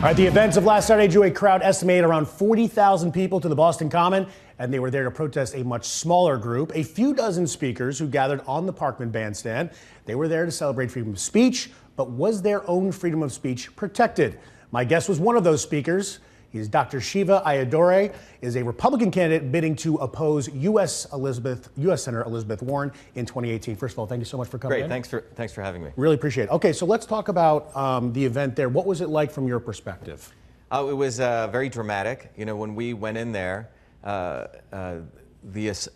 All right, the events of last Saturday drew a crowd estimated around 40,000 people to the Boston Common, and they were there to protest a much smaller group, a few dozen speakers who gathered on the Parkman Bandstand. They were there to celebrate freedom of speech, but was their own freedom of speech protected? My guest was one of those speakers. He's Dr. Shiva Ayyadurai, is a Republican candidate bidding to oppose U.S. Senator Elizabeth Warren in 2018. First of all, thank you so much for coming in. Great, thanks for having me. Really appreciate it. Okay, so let's talk about the event there. What was it like from your perspective? It was very dramatic. You know, when we went in there, the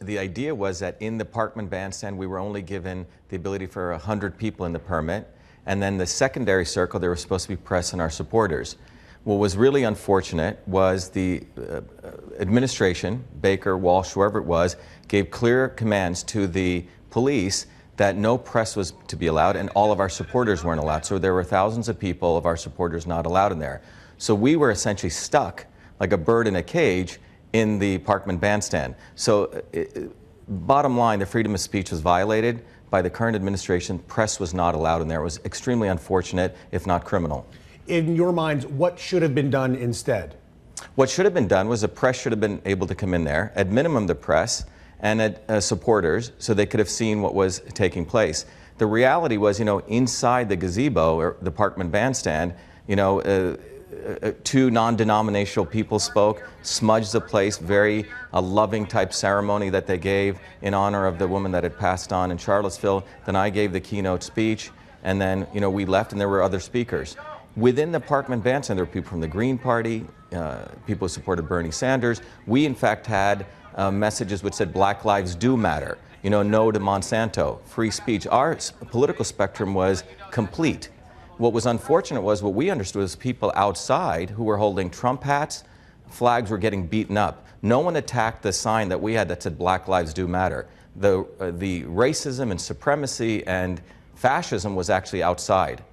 idea was that in the Parkman Bandstand, we were only given the ability for 100 people in the permit, and then the secondary circle, there was supposed to be press and our supporters. What was really unfortunate was the administration, Baker, Walsh, whoever it was, gave clear commands to the police that no press was to be allowed and all of our supporters weren't allowed. So there were thousands of people of our supporters not allowed in there. So we were essentially stuck like a bird in a cage in the Parkman Bandstand. So bottom line, the freedom of speech was violated by the current administration. Press was not allowed in there. It was extremely unfortunate, if not criminal. In your minds, what should have been done instead? What should have been done was the press should have been able to come in there, at minimum the press and supporters, so they could have seen what was taking place. The reality was, you know, inside the gazebo, or the Parkman Bandstand, you know, two non-denominational people spoke, smudged the place, very loving type ceremony that they gave in honor of the woman that had passed on in Charlottesville. Then I gave the keynote speech, and then, you know, we left and there were other speakers. Within the Parkman Bandstand, there were people from the Green Party, people who supported Bernie Sanders. We, in fact, had messages which said Black lives do matter, you know, no to Monsanto, free speech. Our political spectrum was complete. What was unfortunate was what we understood was people outside who were holding Trump hats, flags were getting beaten up. No one attacked the sign that we had that said Black lives do matter. The racism and supremacy and fascism was actually outside.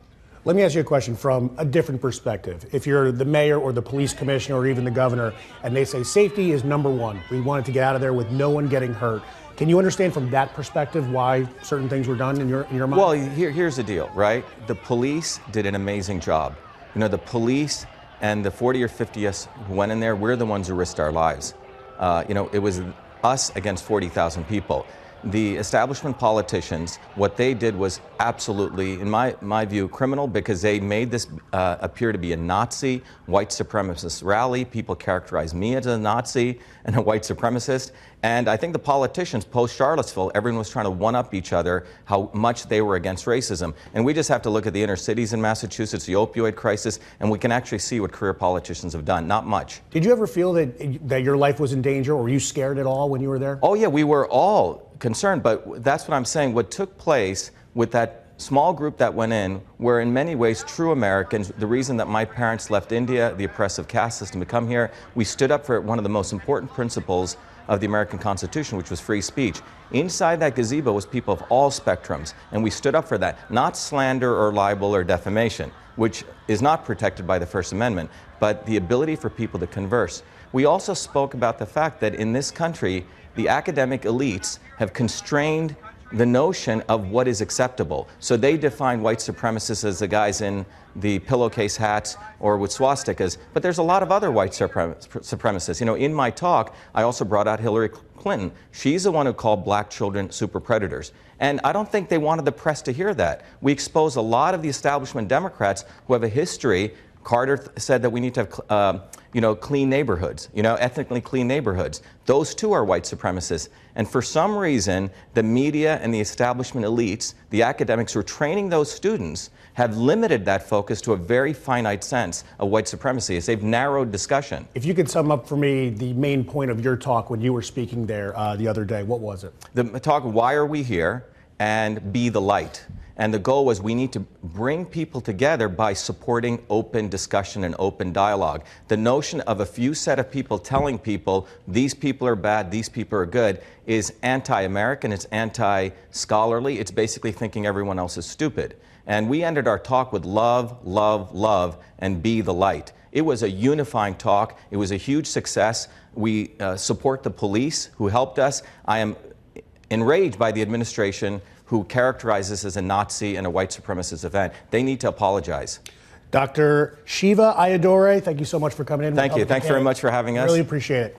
Let me ask you a question from a different perspective. If you're the mayor or the police commissioner or even the governor, and they say safety is number one, we wanted to get out of there with no one getting hurt, can you understand from that perspective why certain things were done in your mind? Well, here's the deal, right? The police did an amazing job. You know, the police and the 40 or 50 us who went in there, we're the ones who risked our lives. You know, it was us against 40,000 people. The establishment politicians, what they did was absolutely, in my view, criminal, because they made this appear to be a Nazi, white supremacist rally. People characterized me as a Nazi and a white supremacist. And I think the politicians, post-Charlottesville, everyone was trying to one-up each other how much they were against racism. And we just have to look at the inner cities in Massachusetts, the opioid crisis, and we can actually see what career politicians have done. Not much. Did you ever feel that your life was in danger, or were you scared at all when you were there? Oh, yeah, we were all concerned, but that's what I'm saying. What took place with that small group that went in were in many ways true Americans. The reason that my parents left India, the oppressive caste system, to come here, we stood up for one of the most important principles of the American Constitution, which was free speech. Inside that gazebo was people of all spectrums, and we stood up for that. Not slander or libel or defamation, which is not protected by the First Amendment, but the ability for people to converse. We also spoke about the fact that in this country, the academic elites have constrained the notion of what is acceptable. So they define white supremacists as the guys in the pillowcase hats or with swastikas, but there's a lot of other white supremacists. You know, in my talk, I also brought out Hillary Clinton. She's the one who called black children super predators. And I don't think they wanted the press to hear that. We expose a lot of the establishment Democrats who have a history. Carter said that we need to have, you know, clean neighborhoods, you know, ethnically clean neighborhoods. Those too are white supremacists. And for some reason, the media and the establishment elites, the academics who are training those students, have limited that focus to a very finite sense of white supremacy. They've narrowed discussion. If you could sum up for me the main point of your talk when you were speaking there the other day, what was it? The talk, why are we here, and be the light. And the goal was we need to bring people together by supporting open discussion and open dialogue. The notion of a few set of people telling people these people are bad, these people are good, is anti-American, it's anti-scholarly, it's basically thinking everyone else is stupid. And we ended our talk with love, love, love, and be the light. It was a unifying talk. It was a huge success. We support the police who helped us. I am enraged by the administration who characterizes this as a Nazi and a white supremacist event. They need to apologize. Dr. Shiva Ayyadurai, thank you so much for coming in. Thank you. Thanks very much for having us. Really appreciate it.